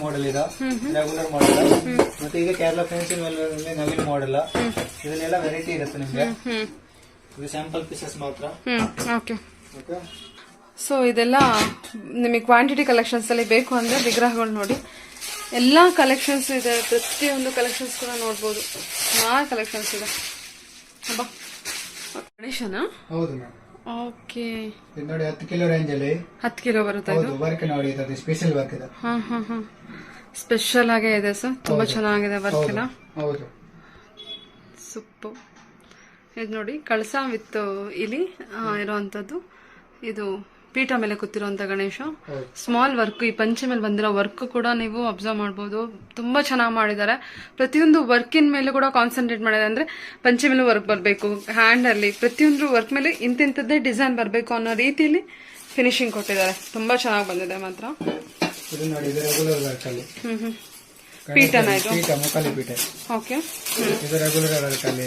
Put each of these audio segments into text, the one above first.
Model ಇದೆ, regular model, ಮತ್ತೆ ಈಗ ಕೇರಳ ಫೆನ್ಸಿ ನವೀನ್ ಮಾಡೆಲ್. ಇದನ್ನೆಲ್ಲ ವೆರೈಟಿ ಇರುತ್ತೆ ನಿಮ್ಗೆ. ಇದು ಸ್ಯಾಂಪಲ್ ಪೀಸಸ್ ಮಾತ್ರ. ಓಕೆ. ಸೊ ಇದೆಲ್ಲ ನಿಮಗೆ ಕ್ವಾಂಟಿಟಿ ಕಲೆಕ್ಷನ್ಸ್ ಅಲ್ಲಿ ಬೇಕು ಅಂದ್ರೆ ವಿಗ್ರಹಗಳು ನೋಡಿ, ಎಲ್ಲಾ ಕಲೆಕ್ಷನ್ಸ್ ಇದೆ. ಪ್ರತಿಯೊಂದು ಕಲೆಕ್ಷನ್ಸ್ ಕೂಡ ನೋಡ್ಬೋದು. ಕಲೆಕ್ಷನ್ಸ್ ಇದೆ. ಗಣೇಶನ? ಹೌದು ಮ್ಯಾಮ್. ಓಕೆ. ಇದು ನೋಡಿ 10 ಕಿಲೋ ರೇಂಜ್ ಅಲ್ಲಿ 10 ಕಿಲೋ ಬರುತ್ತೆ. ಇದು ವರ್ಕ್ ನೋಡಿ, ಇದು ಸ್ಪೆಷಲ್ ವರ್ಕ್ ಇದೆ. ಸ್ಪೆಷಲ್ ಆಗೇ ಇದೆ ಸರ್, ತುಂಬಾ ಚೆನ್ನಾಗಿದೆ ವರ್ಕ್ ಎಲ್ಲ. ಹೌದು, ಸೂಪರ್. ಇದು ನೋಡಿ ಕಳಸ ವಿತ್ ಇಲಿ ಇರೋಂಥದ್ದು. ಇದು ಪೀಠ ಮೇಲೆ ಕೂತಿರುವಂತ ಗಣೇಶ. ಸ್ಮಾಲ್ ವರ್ಕ್, ಈ ಪಂಚೆ ಮೇಲೆ ಬಂದಿರೋ ವರ್ಕ್ ಕೂಡ ನೀವು ಅಬ್ಸರ್ವ್ ಮಾಡಬಹುದು. ತುಂಬಾ ಚೆನ್ನಾಗಿ ಮಾಡಿದ್ದಾರೆ. ಪ್ರತಿಯೊಂದು ವರ್ಕಿನ ಮೇಲೆ ಕೂಡ ಕಾನ್ಸಂಟ್ರೇಟ್ ಮಾಡಿದ್ದಾರೆ. ಅಂದ್ರೆ ಪಂಚೆ ಮೇಲೆ ವರ್ಕ್ ಬರಬೇಕು, ಹ್ಯಾಂಡ್ ಅಲ್ಲಿ ಪ್ರತಿಯೊಂದು ವರ್ಕ್ ಮೇಲೆ ಇಂತಿಂತದ್ದೇ ಡಿಸೈನ್ ಬರಬೇಕು ಅನ್ನೋ ರೀತಿಯಲ್ಲಿ ಫಿನಿಶಿಂಗ್ ಕೊಟ್ಟಿದ್ದಾರೆ. ತುಂಬಾ ಚೆನ್ನಾಗಿ ಬಂದಿದೆ ಮಾತ್ರ. ಪೀಠನ ಇದು? ಪೀಠ, ಮುಖಾಲಿ ಪೀಠ. ಓಕೆ. ಇದು ರೆಗ್ಯುಲರ್ ವರ್ಕ್ ಅಲ್ಲಿ.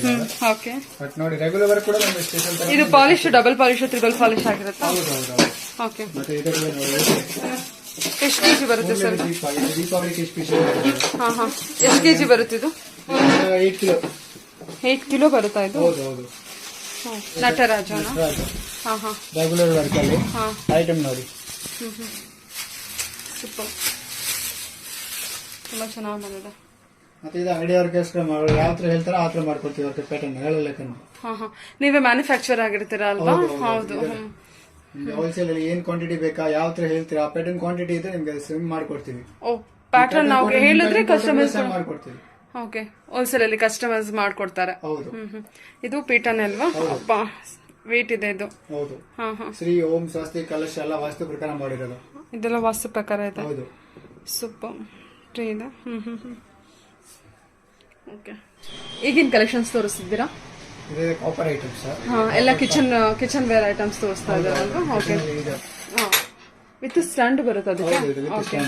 ಓಕೆ. ಬಟ್ ನೋಡಿ ರೆಗ್ಯುಲರ್ ವರ್ಕ್ ಕೂಡ ನಮಗೆ ಸ್ಪೆಷಲ್. ಇದು polish, double polish, triple polish ಆಗಿರುತ್ತೆ. ಹೌದು. ಓಕೆ. ಮತ್ತೆ ಇದರಲ್ಲಿ ನೋಡಿ ಎಷ್ಟು ಕೆಜಿ ಬರುತ್ತೆ ಸರ್? ದೀಪಾವಳಿಗೆ ಸ್ಪೆಷಲ್. ಎಷ್ಟು ಕೆಜಿ ಬರುತ್ತೆ ಇದು? 8 ಕಿಲೋ. 8 ಕಿಲೋ ಬರುತ್ತಾ ಇದು? ಹೌದು. ನಟರಾಜನ? ರೆಗ್ಯುಲರ್ ವರ್ಕ್ ಅಲ್ಲಿ ಐಟಮ್ ನೋಡಿ. ಸೂಪರ್, ತುಂಬಾ ಚೆನ್ನಾಗಿ ಬಂದಿದೆ. ಮತ್ತೆ ಇದು ಅಂಗಡಿಯವ್ರಿಗೋಸ್ಕರ ಯಾವ ತರ ಹೇಳ್ತಾರೋ ಆ ತರ ಮಾಡ್ಕೊಡ್ತೀವಿ. ಅವ್ರ ಪ್ಯಾಟರ್ನ್ ಹೇಳಲ್ಲ, ನೀವೇ ಮ್ಯಾನುಫ್ಯಾಕ್ಚರ್ ಆಗಿರ್ತೀರಾ ಅಲ್ವಾ? ಹೌದು. ಹೋಲ್ಸೇಲ್ ಅಲ್ಲಿ ಏನ್ ಕ್ವಾಂಟಿಟಿ ಬೇಕಾ, ಯಾವ ತರ ಹೇಳ್ತೀರಾ ಆ ಪ್ಯಾಟರ್ನ್ ಕ್ವಾಂಟಿಟಿ ಇದ್ರೆ ನಿಮ್ಗೆ ಸೇಮ್ ಮಾಡ್ಕೊಡ್ತೀವಿ. ಪ್ಯಾಟರ್ನ್ ನಾವು ಹೇಳಿದ್ರೆ ಕಸ್ಟಮೈಸ್ ಮಾಡ್ಕೊಡ್ತೀವಿ. ಓಕೆ. ಹೋಲ್ಸೇಲ್ ಅಲ್ಲಿ ಕಸ್ಟಮೈಸ್ ಮಾಡ್ಕೊಡ್ತಾರೆ. ಹೌದು. ಇದು ಪೀಠನೇ ಅಲ್ವಾ? ಅಪ್ಪ ವೇಟ್ ಇದೆ ಇದು. ಹೌದು. ಶ್ರೀ ಓಂ ಸ್ವಸ್ತಿ ಕಲಶ ಎಲ್ಲ ವಾಸ್ತು ಪ್ರಕಾರ ಮಾಡಿರೋದು. ಇದೆಲ್ಲ ವಾಸ್ತು ಪ್ರಕಾರ ಇದೆ. ಹೌದು. ಸೂಪರ್ ಇದೆ. ಓಕೆ. ಈಗಿನ ಕಲೆಕ್ಷನ್ಸ್ ತೋರಿಸ್ತಿದ್ದೀರಾ? ಕಾಪರ್ ಐಟಮ್ಸ್ ಎಲ್ಲ ಕಿಚನ್ ವೇರ್ ಐಟಮ್ಸ್ ತೋರಿಸ್ತಾ ಇದ್ದಾರಲ್ವಾ? ಓಕೆ. ವಿತ್ ಸ್ಟ್ಯಾಂಡ್ ಬರುತ್ತೆ ಅದಕ್ಕೆ.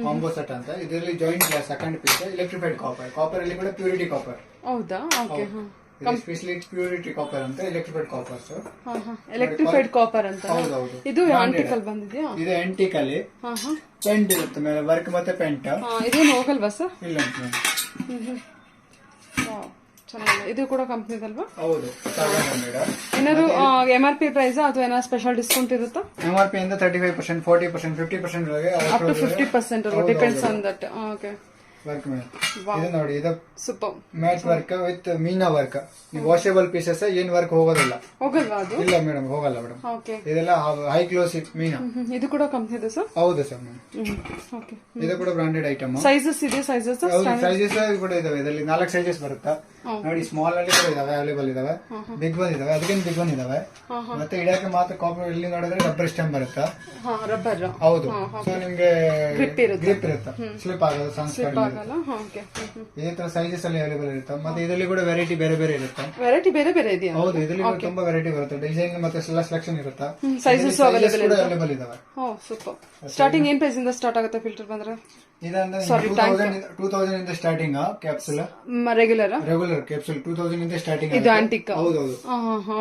ಕಾಂಬೋ ಸೆಟ್ ಅಂತ. ಇದರಲ್ಲಿ joint glass second piece, electrified copper. Copper ಅಲ್ಲಿ ಕೂಡ ಪ್ಯೂರಿಟಿ ಕಾಪರ್. ಹೌದಾ? ಓಕೆ. ಸ್ಪೆಷಲಿ ಪ್ಯೂರಿಟಿ ಕಾಪರ್ ಅಂತ ಎಲೆಕ್ಟ್ರಿಫೈಡ್ ಕಾಪರ್. ಎಲೆಕ್ಟ್ರಿಫೈಡ್ ಕಾಪರ್ ಅಂತ. ಇದು ಆಂಟಿಕ್ ಅಲ್ಲಿ ಬಂದಿದೆಯಾ? ಇದು ಆಂಟಿಕ್ ಅಲ್ಲಿ ಪೆಂಟ್ ಇರುತ್ತೆ ಮೇಲೆ, ವರ್ಕ್ ಮತ್ತೆ ಪೆಂಟ್. ಇದೇನು ಹೋಗಲ್ವಾ ಸರ್? ಇಲ್ಲ. ಚೆನ್ನಾಗಿದೆ. ಇದು ಕೂಡ ಕಂಪ್ನಿದಲ್ವಾ? ಹೌದು. ಏನಾದ್ರು MRP ಪ್ರೈಸ್ ಅಥವಾ ಏನಾದ್ರು ಸ್ಪೆಷಲ್ ಡಿಸ್ಕೌಂಟ್ ಇರುತ್ತಾ? MRP ಇಂದ 35%, 40%, 50% up to 50% depends on that. Okay. Work ಮೇಲೆ ಇದು ನೋಡಿ, ಇದು super mat work with meena work. ನೀವು ವಾಷೇಬಲ್ ಪೀಸಸ್ ಏನ್ ವರ್ಕ್ ಹೋಗೋದಿಲ್ಲ. ಹೋಗಲ್ವಾ ಅದು? ಇಲ್ಲ ಮೇಡಮ್, ಹೋಗಲ್ಲ ಮೇಡಮ್. ಓಕೆ. ಇದೆಲ್ಲ ಹೈ ಕ್ಲೋಸ್ ಮೀನಾ. ಇದು ಕೂಡ ಕಂಪ್ನಿದೆ ಸರ್? ಹೌದು ಸರ್. ಓಕೆ. ಇದು ಕೂಡ ಬ್ರಾಂಡೆಡ್ ಐಟಮ್. ಸೈಜಸ್ ಇದೆ? ಸೈಜಸ್ ಕೂಡ ಇದಾವೆ. ಇದರಲ್ಲಿ 4 ಸೈಜಸ್ ಬರುತ್ತಾ ನೋಡಿ. ಸ್ಮಾಲ್ ಅಲ್ಲಿ ಕೂಡ ಇದಾವೆ, ಅವೈಲೇಬಲ್ ಇದಾವೆ. ಬಿಗ್ ಒನ್ ಇದಾವೆ, ಅದಕ್ಕಿಂತ ಬಿಗ್ ಒನ್ ಇದಾವೆ. ಮತ್ತೆ ಇಡಕ್ಕೆ ಮಾತ್ರ ಕಾಪರ್ ಇಲ್ಲಿ ನೋಡಿದ್ರೆ ರಬ್ಬರ್ ಸ್ಟೆಮ್ ಬರುತ್ತಾ. ರಬ್ಬರ್. ಹೌದು. ಸೊ ನಿಮ್ಗೆ ಗ್ರಿಪ್ ಇರುತ್ತೆ, ಸ್ಲಿಪ್ ಆಗೋದು ಆಗಲ್ಲ. ಓಕೆ. ಇದೇ ತರ ಸೈಜಸ್ ಅಲ್ಲಿ ಅವೈಲೇಬಲ್ ಇರುತ್ತೆ. ಮತ್ತೆ ಇದರಲ್ಲಿ ಕೂಡ ವೆರೈಟಿ ಬೇರೆ ಬೇರೆ ಇರುತ್ತೆ. ವೆರೈಟಿ ಬೇರೆ ಬೇರೆ ಇದೆಯಾ? ಹೌದು. ಇದರಲ್ಲಿ ತುಂಬಾ ವೆರೈಟಿ ಬರುತ್ತೆ. ಡಿಸೈನ್ ಮತ್ತೆ ಎಲ್ಲ ಸೆಲೆಕ್ಷನ್ ಇರುತ್ತೆ. ಸೈಜಸ್ ಅವೈಲೇಬಲ್ ಇದಾವೆ. ಸೂಪರ್. ಸ್ಟಾರ್ಟಿಂಗ್ ಏನ್ ಪ್ರೈಸ್ ಇಂದ ಸ್ಟಾರ್ಟ್ ಆಗುತ್ತೆ ಫಿಲ್ಟರ್ ಬಂದ್ರೆ? ಇದಂದ್ರೆ 2000 ಇಂದ ಸ್ಟಾರ್ಟಿಂಗ್ ಕ್ಯಾಪ್ಸುಲ್. ರೆಗ್ಯುಲರ್ ಕ್ಯಾಪ್ಸುಲ್ 2000 ಇಂದ ಸ್ಟಾರ್ಟಿಂಗ್. ಇದು ಆಂಟಿಕ್. ಹೌದೌದು.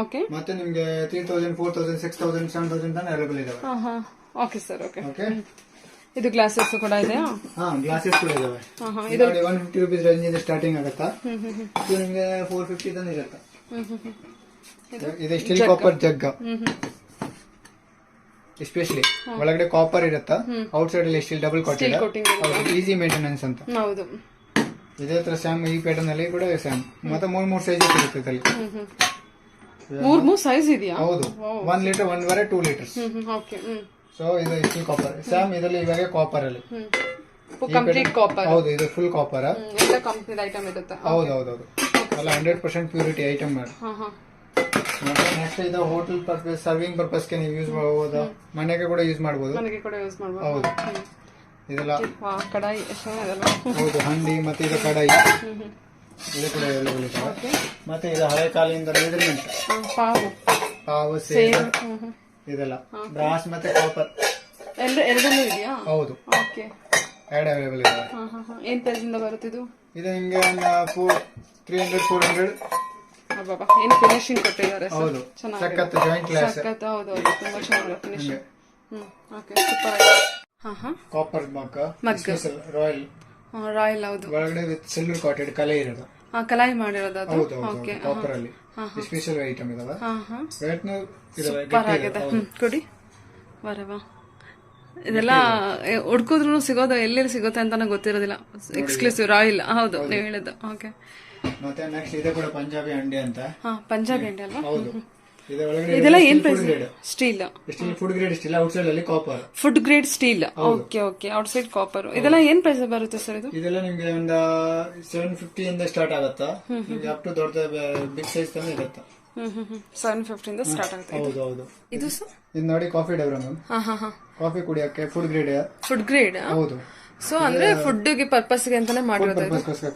ಓಕೆ. ಮತ್ತೆ ನಿಮ್ಗೆ 3000, 4000, 6000, 7000 ತನಕ ಅವೈಲೇಬಲ್ ಇದಾವೆ. Okay sir. ಓಕೆ. ಓಕೆ. ಇದು ಗ್ಲಾಸಸ್ ಕೂಡ ಇದೆಯಾ? ಗ್ಲಾಸಸ್ ಕೂಡ ಇದಾವೆ. ಇದು 150 ರೂಪೀಸ್ ರೇಂಜ್ ಇಂದ ಸ್ಟಾರ್ಟಿಂಗ್ ಆಗುತ್ತಾ. ಇದು ನಿಮ್ಗೆ 450 ತನಕ ಇರುತ್ತೆ. ಇದು ಸ್ಟೀಲ್ ಕಾಪರ್ ಜಗ್. ಎಸ್ಪೆಷಲಿ ಒಳಗಡೆ ಕಾಪರ್ ಇರುತ್ತಾ, ಔಟ್ ಸೈಡ್ ಅಲ್ಲಿ steel double coating. Easy maintenance ಅಂತ. ಹೌದು. ಇದೇ ತರ ಸ್ಯಾಮ್ ಈ ಪ್ಯಾಟರ್ನ್ ಅಲ್ಲಿ ಕೂಡ ಸ್ಯಾಮ್. ಮತ್ತೆ 3 ಸೈಜಸ್ ಇರುತ್ತೆ ಇದರಲ್ಲಿ. 3 ಸೈಜ್ ಇದೆಯಾ? ಹೌದು. 1 ಲೀಟರ್, 1.5, 2 ಲೀಟರ್ಸ್. ಓಕೆ. ಸೊ ಇದು ಸ್ಟೀಲ್ ಕಾಪರ್ ಸ್ಯಾಮ್. ಇದರಲ್ಲಿ ಇವಾಗ ಕಾಪರ್ ಅಲ್ಲಿ ಕಂಪ್ಲೀಟ್ ಕಾಪರ್. ಹೌದು. ಇದು ಫುಲ್ ಕಾಪರ್. ಎಲ್ಲ ಕಂಪನಿ ಐಟಮ್ ಇರುತ್ತೆ. ಹೌದು. ಎಲ್ಲ 100% ಪ್ಯೂರಿಟಿ ಐಟಮ್ ಮಾಡಿ. ಮತ್ತೆ ನೆಕ್ಸ್ಟ್ ಇದು ಹೋಟೆಲ್ ಪರ್ಪಸ್, ಸರ್ವಿಂಗ್ ಪರ್ಪಸ್ ಗೆ ನೀವು ಯೂಸ್ ಮಾಡಬಹುದು. ಮನೆಗೆ ಕೂಡ ಯೂಸ್ ಮಾಡಬಹುದು. ಹೌದು. ಇದೆಲ್ಲ ಕಡಾಯಿ. ಹೌದು. ಹಂಡಿ ಮತ್ತೆ ಇದು ಕಡಾಯಿ. ಇದು ಕೂಡ ಅವೈಲೇಬಲ್ ಇದೆ. ಮತ್ತೆ ಇದು ಹಳೆ ಕಾಲದಿಂದ ಮೆಜರ್ಮೆಂಟ್, ಪಾವು, ಸೇರು, ಇದೆಲ್ಲ ಬ್ರಾಸ್ ಮತ್ತೆ ಕಾಪರ್ ಎರಡನ್ನೂ ಇದೆಯಾ? ಹೌದು. ಓಕೆ. ಎರಡು ಅವೈಲೇಬಲ್ ಇದೆ. ಏನ್ ಪ್ರೈಸ್ ಇಂದ ಬರುತ್ತೆ ಇದು? ಇದು ನಿಮ್ಗೆ 300, 400. ಏನ್ ಫಿನಿಶಿಂಗ್ ಕೊಟ್ಟಿದ್ದಾರೆ. ಹೌದು. ಸಖತ್ ಜಾಯಿಂಟ್ ಗ್ಲಾಸ್. ಹೌದು. ತುಂಬಾ ಚೆನ್ನಾಗಿದೆ ಫಿನಿಶಿಂಗ್. ಓಕೆ. ಸೂಪರ್. ಹಾ ಹಾ ಕಾಪರ್ ಮಗ್ ಸ್ಪೆಷಲ್ ರಾಯಲ್ ರಾಯಲ್ ಹೌದು. ಒಳಗಡೆ ವಿತ್ ಸಿಲ್ವರ್ ಕಾಟೆಡ್ ಕಲೆ ಇರೋದು. ಕಲಾಯಿ ಮಾಡಿರೋದು ಅದು. ಹೌದು ಹೌದು ಕಾಪರ್ ಅಲ್ಲಿ ಸ್ಪೆಷಲ್ ಐಟಮ್ ಇದಾವೆ. ರೇಟ್ ಸೂಪರ್ ಆಗಿದೆ. ಕೊಡಿ ಬರವಾ. ಇದೆಲ್ಲ ಹುಡ್ಕುದ್ರು ಸಿಗೋದು ಎಲ್ಲಿ ಸಿಗುತ್ತೆ ಅಂತಾನೆ ಗೊತ್ತಿರೋದಿಲ್ಲ. ಎಕ್ಸ್ಕ್ಲೂಸಿವ್ ರಾಯಲ್ ಹೌದು ನೀವು ಹೇಳಿದ್ದು. ಓಕೆ ಮತ್ತೆ ನೆಕ್ಸ್ಟ್ ಇದೆ ಕೂಡ ಪಂಜಾಬಿ ಅಂಡೆ ಅಂತ. ಪಂಜಾಬಿ ಅಂಡೆ ಅಲ್ವಾ? ಹೌದು. ಇದೆಲ್ಲ ಏನ್ price? Steel food grade steel, outside ಅಲ್ಲಿ copper. Food grade steel. Okay okay outside copper. ಇದೆಲ್ಲ ಏನ್ ಪ್ರೈಸ್ ಬರುತ್ತೆ ಸರ್ ಇದು? ಇದೆಲ್ಲ ನಿಮ್ಗೆ ಒಂದು 750 ಇಂದ ಸ್ಟಾರ್ಟ್ ಆಗುತ್ತಾ, ನಿಮ್ಗೆ ಅಪ್ ಟು ದೊಡ್ಡ ಬಿಗ್ ಸೈಜ್ ತನಕ ಇರುತ್ತೆ. 750 ಇಂದ ಸ್ಟಾರ್ಟ್ ಆಗುತ್ತೆ. ಹೌದು ಹೌದು. ಇದು ಸರ್ ಇದು ನೋಡಿ ಕಾಫಿ ಡಬ್ರ ಮ್ಯಾಮ್. ಕಾಫಿ ಕುಡಿಯಕ್ಕೆ ಫುಡ್ ಗ್ರೇಡ್. ಫುಡ್ ಗ್ರೇಡ್ ಹೌದು. ಸೊ ಅಂದ್ರೆ ಫುಡ್ ಗೆ ಪರ್ಪಸ್ ಗೆ ಅಂತಾನೆ ಮಾಡಿರೋದು.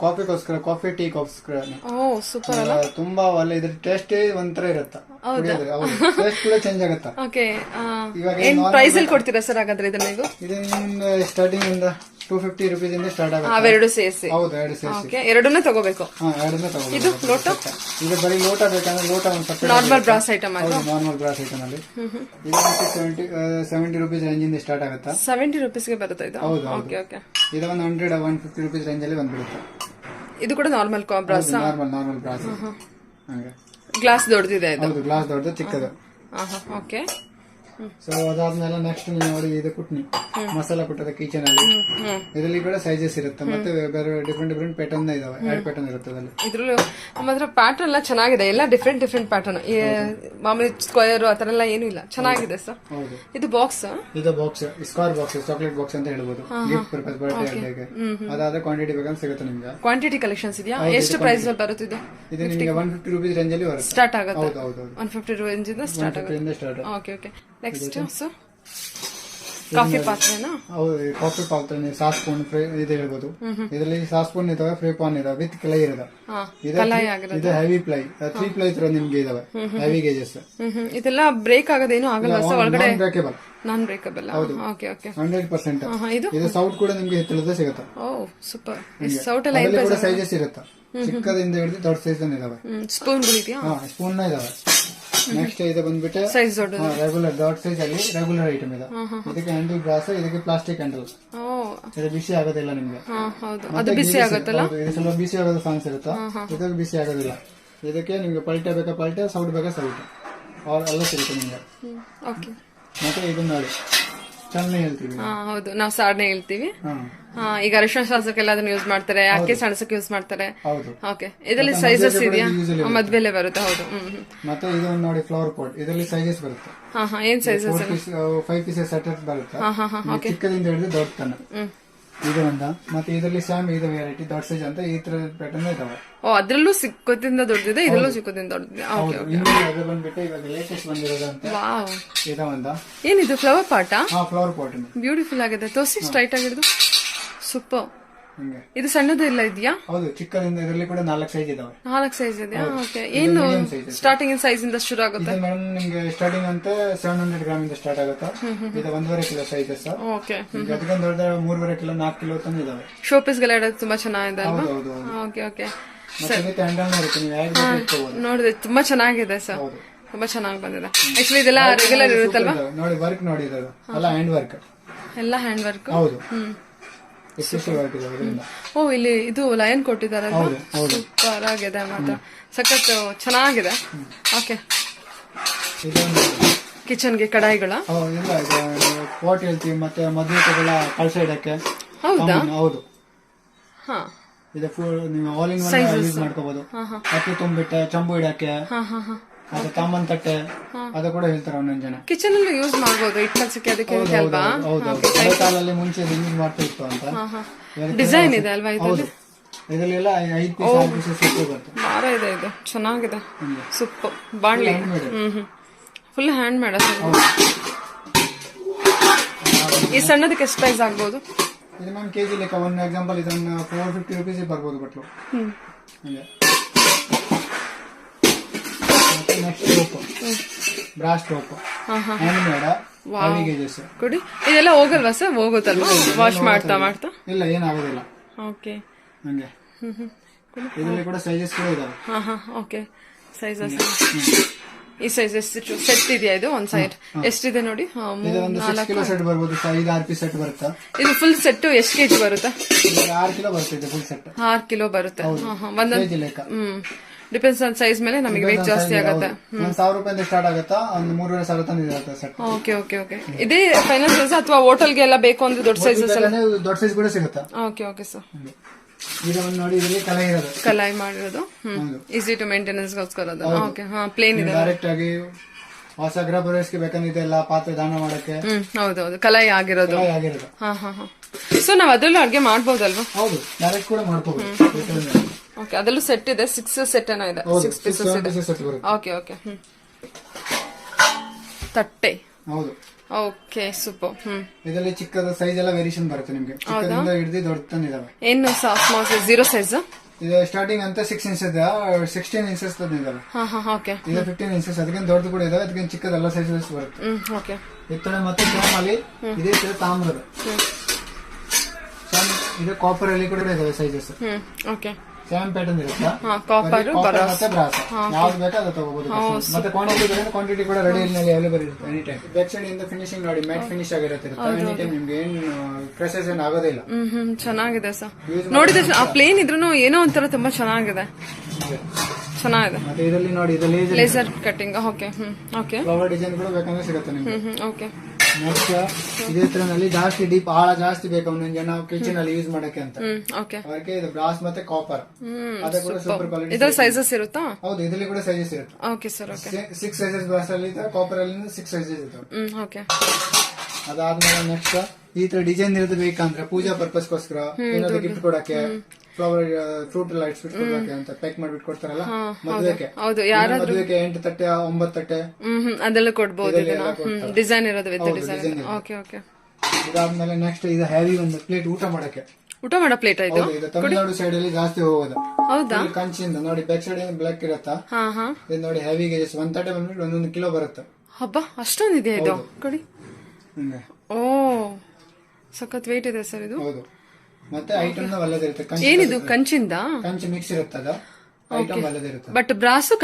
ಕಾಫಿಗೋಸ್ಕರ, ಕಾಫಿ ಟೀ ಗೋಸ್ಕರ. ಓ ಸೂಪರ್ ಅಲ್ಲ. ತುಂಬಾ ಒಳ್ಳೆ ಇದ್ರ ಟೇಸ್ಟ್ ಒಂಥರ ಇರುತ್ತೆ. ಟೇಸ್ಟ್ ಕೂಡ ಚೇಂಜ್ ಆಗುತ್ತೆ. ಓಕೆ ಏನ್ ಪ್ರೈಸ್ ಅಲ್ಲಿ ಕೊಡ್ತೀರಾ ಸರ್ ಹಾಗಾದ್ರೆ ಇದನ್ನ? ಇದನ್ನ ಸ್ಟಾರ್ಟಿಂಗ್ ಇಂದ 250 rupees ಇಂದ ಸ್ಟಾರ್ಟ್ ಆಗುತ್ತೆ. ಅವೆರಡು ಸೇರಿಸಿ? ಹೌದು ಎರಡು ಸೇರಿಸಿ. ಓಕೆ ಎರಡನ್ನೇ ತಗೋಬೇಕು? ಎರಡನ್ನೇ ತಗೋಬೇಕು. ಇದು ಲೋಟ? ಇದು ಬರೀ ಲೋಟ ಬೇಕಂದ್ರೆ ಲೋಟ ಒಂದು ಸಪ್ರೇಟ್. ನಾರ್ಮಲ್ ಬ್ರಾಸ್ ಐಟಮ್ ಅಲ್ಲ? ನಾರ್ಮಲ್ ಬ್ರಾಸ್ ಐಟಮ್ ಅಲ್ಲಿ ಇದು 70 rupees ರೇಂಜ್ ಇಂದ ಸ್ಟಾರ್ಟ್ ಆಗುತ್ತೆ. 70 rupees ಗೆ ಬರುತ್ತೆ ಇದು? ಹೌದು. Okay okay. ಇದು 100-150 rupees ರೇಂಜ್ ಅಲ್ಲಿ ಬಂದ್ಬಿಡುತ್ತೆ. ಇದು ಕೂಡ ನಾರ್ಮಲ್ ಬ್ರಾಸ್? Normal brass. ಹಂಗೆ ಗ್ಲಾಸ್ ದೊಡ್ಡದಿದೆ ಇದು? ಹೌದು ಗ್ಲಾಸ್ ದೊಡ್ಡದು, ಚಿಕ್ಕದು. ಓಕೆ. ಸೊ ಅದಾದ್ಮೇಲೆ ನೆಕ್ಸ್ಟ್ ನೀವು ನೋಡಿ ಇದು ಕುಟ್ನಿ ಮಸಾಲಾ ಕುಟ್ಟದ ಕಿಚನ್ ಅಲ್ಲಿ. ಇದರಲ್ಲಿ ಕೂಡ ಸೈಜಸ್ ಇರುತ್ತೆ, ಮತ್ತೆ ಬೇರೆ ಡಿಫ್ರೆಂಟ್ ಪ್ಯಾಟರ್ನ್ ಇದಾವೆ. 2 ಪ್ಯಾಟರ್ನ್ ಇರುತ್ತೆ ಅದರಲ್ಲಿ. ಇದ್ರಲ್ಲೂ ಮಾತ್ರ ಪ್ಯಾಟರ್ನ್ ಎಲ್ಲ ಚೆನ್ನಾಗಿದೆ, ಎಲ್ಲ ಡಿಫ್ರೆಂಟ್ ಪ್ಯಾಟರ್ನ್. ಮಾಮೂಲಿ ಸ್ಕ್ವೇರ್ ಆತರ ಎಲ್ಲ ಏನು ಇಲ್ಲ, ಚೆನ್ನಾಗಿದೆ ಸರ್. ಹೌದು. ಇದು ಬಾಕ್ಸ್? ಇದು box square box, chocolate box ಅಂತ ಹೇಳ್ಬೋದು. Gift purpose birthday. ಅದಾದ್ರೆ ಕ್ವಾಂಟಿಟಿ ಬೇಕಂತ ಸಿಗುತ್ತೆ ನಿಮ್ಗೆ. ಕ್ವಾಂಟಿಟಿ ಕಲೆಕ್ಷನ್ಸ್ ಇದೆಯಾ? ಎಷ್ಟು ಪ್ರೈಸ್ ಬರುತ್ತೆ ಇದು? ಇದು ನಿಮಗೆ 150 rupees ರೇಂಜ್ ಅಲ್ಲಿ ಬರುತ್ತೆ. ಸ್ಟಾರ್ಟ್ ಆಗುತ್ತೆ? ಹೌದು ಹೌದು. 150 ರೇಂಜ್ ಇಂದ ಸ್ಟಾರ್ಟ್ ಆಗುತ್ತೆ. Okay okay. Next sir coffee ಪಾತ್ರೆನಾ? ಹೌದು ಕಾಫಿ ಪಾತ್ರೆ. ಸಾಸ್ ಸ್ಪೂನ್ ಇದು ಹೇಳ್ಬೋದು. ಇದರಲ್ಲಿ ಸಾಸ್ ಸ್ಪೂನ್ ಇದಾವೆ, ಫ್ರೈ ಪಾನ್ ಇದಾವೆ, ವಿತ್ ಕ್ಲೈ ಇದಾವೆ. ಇದು ಹೆವಿ ಪ್ಲೈ 3 ಪ್ಲೈ ತರ ನಿಮ್ಗೆ ಇದಾವೆ, ಹೆವಿ ಗೇಜಸ್. ಇದೆಲ್ಲ ಬ್ರೇಕ್ ಆಗೋದೇನು ಆಗಲ್ಲ ಸರ್ ಒಳಗಡೆ? Breakable, non breakable. Okay okay. 100%. ಇದು ಸೌಟ್ ಕೂಡ ನಿಮ್ಗೆ ಹಿತ್ತಲದ ಸಿಗುತ್ತೆ. ಓ ಸೂಪರ್. ಸೌಟ್ ಎಲ್ಲ ಏನ್ ಪ್ರೈಸ್? ಸೈಜಸ್ ಇರುತ್ತೆ, ಚಿಕ್ಕದಿಂದ ಹಿಡಿದು ದೊಡ್ಡ ಸೈಜ್ ಇದಾವೆ. ಸ್ಪೂನ್ ಇದೆಯಾ? ಸ್ಪೂನ್ ಇದಾವೆ. ನೆಕ್ಸ್ಟ್ ಇದು ಬಂದ್ಬಿಟ್ಟು ಸೈಜ್ ದೊಡ್ಡದು, ರೆಗ್ಯುಲರ್ ದೊಡ್ಡ ಸೈಜ್ ಅಲ್ಲಿ ರೆಗ್ಯುಲರ್ ಐಟಮ್ ಇದೆ. ಇದಕ್ಕೆ ಹ್ಯಾಂಡಲ್ ಗ್ಲಾಸ್, ಇದಕ್ಕೆ ಪ್ಲಾಸ್ಟಿಕ್ ಹ್ಯಾಂಡಲ್. ಇದು ಬಿಸಿ ಆಗೋದಿಲ್ಲ ನಿಮ್ಗೆ. ಅದು ಬಿಸಿ ಆಗುತ್ತಲ್ಲ? ಇದು ಸ್ವಲ್ಪ ಬಿಸಿ ಆಗೋದು ಚಾನ್ಸ್ ಇರುತ್ತೆ, ಇದಕ್ಕೆ ಬಿಸಿ ಆಗೋದಿಲ್ಲ. ಇದಕ್ಕೆ ನಿಮ್ಗೆ ಪಲ್ಟೆ ಬೇಕಾ ಪಲ್ಟೆ, ಸೌಟ್ ಬೇಕಾ ಸೌಟ್, ಎಲ್ಲ ಸಿಗುತ್ತೆ ನಿಮ್ಗೆ. ಮತ್ತೆ ಇದನ್ನ ನೋಡಿ ಚನ್ನೆ ಹೇಳ್ತೀವಿ. ಹೌದು, ನಾವು ಸಾರ್ನೆ ಹೇಳ್ತೀವಿ. ಈಗ ಅರಿಶಿನ ಶಾಸ್ತ್ರಕ್ಕೆಲ್ಲ ಅದನ್ನ ಯೂಸ್ ಮಾಡ್ತಾರೆ, ಅಕ್ಕಿ ಸಣಸಕ್ಕೆ ಯೂಸ್ ಮಾಡ್ತಾರೆ. ಓಕೆ. ಇದರಲ್ಲಿ ಸೈಜಸ್ ಇದೆಯಾ? ಮದ್ವೆಲೆ ಬರುತ್ತೆ. ಹೌದು. ಮತ್ತೆ ಇದು ನೋಡಿ ಫ್ಲವರ್ ಪಾಟ್, ಇದರಲ್ಲಿ ಸೈಜಸ್ ಬರುತ್ತೆ. ಏನ್ ಸೈಜಸ್? 5 ಪೀಸಸ್ ಸೆಟ್ ಬರುತ್ತೆ, ಚಿಕ್ಕದಿಂದ ಹಿಡಿದು ದೊಡ್ಡ ತನ. ಇದು ಒಂದ. ಮತ್ತೆ ಇದರಲ್ಲಿ ಸ್ಯಾಮ್ ಇದು ವೆರೈಟಿ ದೊಡ್ಡ ಸೈಜ್ ಅಂತ ಈ ತರ ಪ್ಯಾಟರ್ನ್ ಇದಾವೆ. ಅದ್ರಲ್ಲೂ ಸಿಕ್ಕೋದಿಂದ ದೊಡ್ಡದಿದೆ, ಇದರಲ್ಲೂ ಸಿಕ್ಕೋದಿಂದ ದೊಡ್ಡದಿದೆ. ಅದು ಬಂದ್ಬಿಟ್ಟು ಇವಾಗ ಲೇಟೆಸ್ಟ್ ಬಂದಿರೋದು ಅಂತ. ಇದ ಒಂದ. ಏನಿದು ಫ್ಲವರ್ ಪಾಟಾ? Flower pot. ಬ್ಯೂಟಿಫುಲ್ ಆಗಿದೆ, ತೋರಿಸಿ ಸ್ಟ್ರೈಟ್ ಆಗಿರೋದು. ಸೂಪರ್. ಇದು ಸಣ್ಣದು ಇಲ್ಲ ಇದೆಯಾ? ಹೌದು, ಚಿಕ್ಕದಿಂದ. ಇದರಲ್ಲಿ ಕೂಡ 4 ಸೈಜ್ ಇದಾವೆ. 4 ಸೈಜ್ ಇದೆಯಾ? ಓಕೆ. ಏನು ಸ್ಟಾರ್ಟಿಂಗ್ ಸೈಜ್ ಇಂದ ಶುರು ಆಗುತ್ತೆ? ಮೇಡಮ್ ನಿಮ್ಗೆ ಸ್ಟಾರ್ಟಿಂಗ್ ಅಂತ 700 ಗ್ರಾಮ್ ಇಂದ ಸ್ಟಾರ್ಟ್ ಆಗುತ್ತೆ. ಇದು 1.5 ಕಿಲೋ ಸೈಜಸ್. ಓಕೆ. ಅದಕ್ಕೆ ದೊಡ್ಡ 3.5 ಕಿಲೋ 4 ಕಿಲೋ ತನಕ ಇದಾವೆ. ಶೋ ಪೀಸ್ ಗೆಲ್ಲ ಇಡೋದು ತುಂಬಾ ಚೆನ್ನಾಗಿದೆ ಅಲ್ವಾ? ಹೌದು. Okay okay. ನೋಡಿದೆ, ತುಂಬಾ ಚೆನ್ನಾಗಿದೆ ಸರ್, ತುಂಬಾ ಚೆನ್ನಾಗಿ ಬಂದಿದೆ. ಆಕ್ಚುಲಿ ಇದೆಲ್ಲ ರೆಗ್ಯುಲರ್ ಇರುತ್ತಲ್ವಾ? ನೋಡಿ ವರ್ಕ್ ನೋಡಿ, ಎಲ್ಲ ಹ್ಯಾಂಡ್ ವರ್ಕ್, ಎಲ್ಲ ಹ್ಯಾಂಡ್ ವರ್ಕ್. ಹೌದು. ಓ, ಇಲ್ಲಿ ಇದು ಲಯನ್ ಕೊಟ್ಟಿದ್ದಾರೆ, ಸೂಪರ್ ಆಗಿದೆ, ಮಾತ್ರ ಸಖತ್ ಚೆನ್ನಾಗಿದೆ. ಓಕೆ. ಕಿಚನ್ಗೆ ಕಡಾಯಿಗಳ ಪಾಟ್ ಹೇಳ್ತೀವಿ, ಮತ್ತೆ ಮದುವೆ ಕಳಸ ಇಡಕ್ಕೆ. ಹೌದಾ? ಹೌದು. ಹಾ, ಇದು ಫುಲ್ ನೀವು ಆಲ್ ಇನ್ ಒನ್ ಯೂಸ್ ಮಾಡ್ಕೋಬಹುದು. ಅಕ್ಕಿ ತುಂಬಿಟ್ಟೆ, ಚಂಬು ಇಡಕ್ಕೆ, ಮತ್ತೆ ತಾಂಬನ್ ತಟ್ಟೆ, ಅದು ಕೂಡ ಹೇಳ್ತಾರೆ ಒಂದೊಂದು ಜನ. ಕಿಚನ್ ಅಲ್ಲಿ ಯೂಸ್ ಮಾಡಬಹುದು, ಇಟ್ ಕಲ್ಸಕ್ಕೆ. ಅದಕ್ಕೆ ಅಲ್ವಾ? ಹಳೆ ಕಾಲದಲ್ಲಿ ಮುಂಚೆ ಯೂಸ್ ಮಾಡ್ತಾ ಇತ್ತು ಅಂತ. ಡಿಸೈನ್ ಇದೆ ಅಲ್ವಾ ಇದರಲ್ಲಿ? ಇದರಲ್ಲೆಲ್ಲ 5 ಪೀಸ್ 6 ಪೀಸಸ್ ಬರುತ್ತೆ. ಮಾರ ಇದೆ, ಇದು ಚೆನ್ನಾಗಿದೆ, ಸೂಪರ್. ಬಾಣ್ಲಿ ಫುಲ್ ಹ್ಯಾಂಡ್ ಮೇಡ್. ಈ ಸಣ್ಣದಕ್ಕೆ ಎಷ್ಟು ಪ್ರೈಸ್ ಆಗ್ಬಹುದು? ಇದು ಮ್ಯಾಮ್ ಕೆಜಿ ಲೆಕ್ಕ. ಒಂದು ಎಕ್ಸಾಂಪಲ್ ಇದನ್ನ 450 rupees ಬರ್ಬೋದು ಬಟ್ಲು. ನೆಕ್ಸ್ಟ್ ಟೋಪ್, ಬ್ರಾಸ್ ಟೋಪ್, ಹ್ಯಾಂಡ್ ಮೇಡ್, ಹೆವಿ ಗೇಜಸ್. ಕೊಡಿ. ಇದೆಲ್ಲ ಹೋಗಲ್ವಾ ಸರ್? ಹೋಗುತ್ತಲ್ವಾ ವಾಶ್ ಮಾಡ್ತಾ ಮಾಡ್ತಾ? ಇಲ್ಲ, ಏನಾಗೋದಿಲ್ಲ. ಓಕೆ. ಹಂಗೆ ಇದರಲ್ಲಿ ಕೂಡ ಸೈಜಸ್ ಕೂಡ ಇದಾವೆ. ಓಕೆ. ಸೈಜಸ್ ಈ ಸೈಜ್ ಎಷ್ಟು ಸೆಟ್ ಇದೆಯಾ ಇದು ಒಂದ್ ಸೈಡ್ ಎಷ್ಟಿದೆ ನೋಡಿ ಇದು ಒಂದು 6 ಕಿಲೋ ಸೆಟ್ ಬರ್ಬೋದು, 5-6 ಪೀಸ್ ಸೆಟ್ ಬರುತ್ತಾ. ಇದು ಫುಲ್ ಸೆಟ್ ಎಷ್ಟು ಕೆಜಿ ಬರುತ್ತೆ? 6 ಕಿಲೋ ಬರುತ್ತೆ ಫುಲ್ ಸೆಟ್. 6 ಕಿಲೋ ಬರುತ್ತೆ. ಒಂದೊಂದು ಡಿಪೆಂಡ್ಸ್ ಆನ್ ಸೈಜ್ ಮೇಲೆ ನಮಗೆ ವೇಟ್ ಜಾಸ್ತಿ ಆಗುತ್ತೆ. 1000 ರೂಪಾಯಿಂದ ಸ್ಟಾರ್ಟ್ ಆಗುತ್ತಾ, ಒಂದು 3,500 ತನಕ ಇರುತ್ತೆ ಸೆಟ್. Okay okay okay. ಇದೇ ಫೈನಲ್ ಸೈಜ್ ಅಥವಾ ಹೋಟೆಲ್ಗೆ ಎಲ್ಲ ಬೇಕು ಅಂದ್ರೆ ದೊಡ್ಡ ಸೈಜಸ್ ಎಲ್ಲ? ದೊಡ್ಡ ಸೈಜ್ ಕೂಡ ಸಿಗುತ್ತಾ. Okay okay sir. ಈಗ ಒಂದು ನೋಡಿ ಇದರಲ್ಲಿ ಕಲೈ ಇರೋದು, ಕಲಾಯಿ ಮಾಡಿರೋದು ಈಸಿ ಟು ಮೇಂಟೆನೆನ್ಸ್ ಗೋಸ್ಕರ. ಓಕೆ ಪ್ಲೇನ್ ಇದೆ. ಡೈರೆಕ್ಟ್ ಆಗಿ ಹೊಸ ಗೃಹ ಪ್ರವೇಶಕ್ಕೆ ಬೇಕಂದಿದ್ದೆಲ್ಲ ಪಾತ್ರೆ ದಾನ ಮಾಡಕ್ಕೆ. ಹೌದೌದು ಕಲಾಯಿ ಆಗಿರೋದು. ಸೊ ನಾವ್ ಅದ್ರಲ್ಲೂ ಅಡ್ಗೆ ಮಾಡ್ಬೋದಲ್ವಾ? ಹೌದು, ಡೈರೆಕ್ಟ್ ಕೂಡ ಮಾಡ್ಕೋಬಹುದು. ಓಕೆ ಅದರಲ್ಲೂ ಸೆಟ್ ಇದೆ, 6 ಸೆಟ್ ಏನೋ ಇದೆ, 6 ಪೀಸಸ್ ಇದೆ. Okay okay. ತಟ್ಟೆ. ಹೌದು. Okay super. ಇದರಲ್ಲಿ ಚಿಕ್ಕದ ಸೈಜ್ ಎಲ್ಲ ವೇರಿಯೇಷನ್ ಬರುತ್ತೆ ನಿಮ್ಗೆ, ಚಿಕ್ಕದಿಂದ ಹಿಡಿದು ದೊಡ್ಡ ತಂದಿದಾವೆ. ಏನು ಸ್ಮಾಲ್ ಸೈಜ್ 0 ಸೈಜ್? ಇದು ಸ್ಟಾರ್ಟಿಂಗ್ ಅಂತ 6 ಇಂಚ್ ಇದೆ, 16 ಇಂಚಸ್ ತಂದಿದಾವೆ. ಓಕೆ. ಇದು 15 ಇಂಚಸ್, ಅದಕ್ಕಿಂತ ದೊಡ್ಡದು ಕೂಡ ಇದಾವೆ, ಅದಕ್ಕಿಂತ ಚಿಕ್ಕದೆಲ್ಲ ಸೈಜಸ್ ಬರುತ್ತೆ. ಓಕೆ. ಇತ್ತಳೆ ಮತ್ತೆ ಜಾಮಲ್ಲಿ ಇದೇ ತರ ತಾಮ್ರದ, ಇದು ಕಾಪರ್ ಅಲ್ಲಿ ಕೂಡ ಇದಾವೆ ಸೈಜಸ್. ಓಕೆ. ಸೇಮ್ ಪ್ಯಾಟರ್ನ್ ಇರುತ್ತೆ. ಕಾಪರ್ ಮತ್ತೆ ಬ್ರಾಸ್ ಯಾವ್ದು ಬೇಕಾ ಅದು ತಗೋಬಹುದು. ಮತ್ತೆ ಕ್ವಾಂಟಿಟಿ ಕೂಡ ರೆಡಿ ನಲ್ಲಿ ಅವೈಲೇಬಲ್ ಇರುತ್ತೆ ಎನಿ ಟೈಮ್. ಬ್ಯಾಕ್ ಸೈಡ್ ಇಂದ ಫಿನಿಶಿಂಗ್ ನೋಡಿ ಮ್ಯಾಟ್ ಫಿನಿಶ್ ಆಗಿರುತ್ತೆ, ಎನಿ ಟೈಮ್ ನಿಮ್ಗೆ ಏನು ಕ್ರಶಸ್ ಏನು ಆಗೋದಿಲ್ಲ. ಚೆನ್ನಾಗಿದೆ ಸರ್. ನೋಡಿದ್ರೆ ಆ ಪ್ಲೇನ್ ಇದ್ರೂ ಏನೋ ಒಂಥರ ತುಂಬಾ ಚೆನ್ನಾಗಿದೆ. ಚೆನ್ನಾಗಿದೆ. ಮತ್ತೆ ಇದರಲ್ಲಿ ನೋಡಿ ಇದು laser cutting. Okay. Okay. Flower design ಕೂಡ ಬೇಕಂದ್ರೆ ಸಿಗುತ್ತೆ ನಿಮ್ಗೆ. ಓಕೆ. ನೆಕ್ಸ್ಟ್ ಇದೇ ತರನಲ್ಲಿ ಜಾಸ್ತಿ ಡೀಪ್ ಆಳ ಜಾಸ್ತಿ ಬೇಕು ಒಂದೊಂದು ಜನ ಕಿಚನ್ ಅಲ್ಲಿ ಯೂಸ್ ಮಾಡಕ್ಕೆ ಅಂತ. ಓಕೆ. ಅವರಿಗೆ ಇದು ಬ್ರಾಸ್ ಮತ್ತೆ ಕಾಪರ್ ಅದು ಕೂಡ ಸೂಪರ್ ಕ್ವಾಲಿಟಿ. ಇದರ ಸೈಜಸ್ ಇರುತ್ತಾ? ಹೌದು, ಇದರಲ್ಲಿ ಕೂಡ ಸೈಜಸ್ ಇರುತ್ತೆ. Okay sir. Okay. 6 sizes brass ಅಲ್ಲಿ ಇದೆ, ಕಾಪರ್ ಅಲ್ಲಿ 6 ಸೈಜಸ್ ಇದಾವೆ. ಓಕೆ. ಅದಾದ್ಮೇಲೆ ನೆಕ್ಸ್ಟ್ ಈ ತರ ಡಿಸೈನ್ ಇರೋದು ಬೇಕಂದ್ರೆ ಪೂಜಾ ಪರ್ಪಸ್ ಗೋಸ್ಕರ ಏನಾದ್ರು ಗಿಫ್ಟ್ ಕೊಡಕ್ಕೆ, ಫ್ಲವರ್ ಫ್ರೂಟ್ ಲೈಟ್ಸ್ ಬಿಟ್ಟು ಕೊಡಕ್ಕೆ ಅಂತ ಪ್ಯಾಕ್ ಮಾಡಿಬಿಟ್ಟು ಕೊಡ್ತಾರಲ್ಲ ಮದುವೆಗೆ. ಹೌದು, ಮದುವೆಗೆ 8 ತಟ್ಟೆ 9 ತಟ್ಟೆ ಅದೆಲ್ಲ ಕೊಡ್ಬೋದು. ಡಿಸೈನ್ ಇರೋದು ವಿತ್ ಡಿಸೈನ್. Okay okay. ಇದಾದ್ಮೇಲೆ ನೆಕ್ಸ್ಟ್ ಇದು ಹೆವಿ ಒಂದು ಪ್ಲೇಟ್ ಊಟ ಮಾಡಕ್ಕೆ. ಊಟ ಮಾಡೋ ಪ್ಲೇಟ್ ಇದು ತಮಿಳುನಾಡು ಸೈಡ್ ಅಲ್ಲಿ ಜಾಸ್ತಿ ಹೋಗೋದು. ಹೌದಾ? ಕಂಚಿಂದ ನೋಡಿ ಬ್ಯಾಕ್ ಸೈಡ್ ಬ್ಲಾಕ್ ಇರತ್ತಾ, ಇದು ನೋಡಿ ಹೆವಿಗೆ 1 ತಟ್ಟೆ ಬಂದ್ಬಿಟ್ಟು 1 ಕಿಲೋ ಬರುತ್ತೆ. ಹಬ್ಬ ಅಷ್ಟೊಂದಿದೆಯಾ ಇದು? ಕೊಡಿ. ಓ ಸಖತ್ ವೇಟ್ ಇದೆ ಸರ್ ಇದು. ಹೌದು. ಮತ್ತೆ ಐಟಮ್ ಒಳ್ಳೆದಿರುತ್ತೆ. ಏನಿದು ಕಂಚಿಂದ? ಕಂಚಿ ಮಿಕ್ಸ್ ಇರುತ್ತದ ಐಟಮ್ ಒಳ್ಳೆದಿರುತ್ತೆ. ಬಟ್ ಬ್ರಾಸು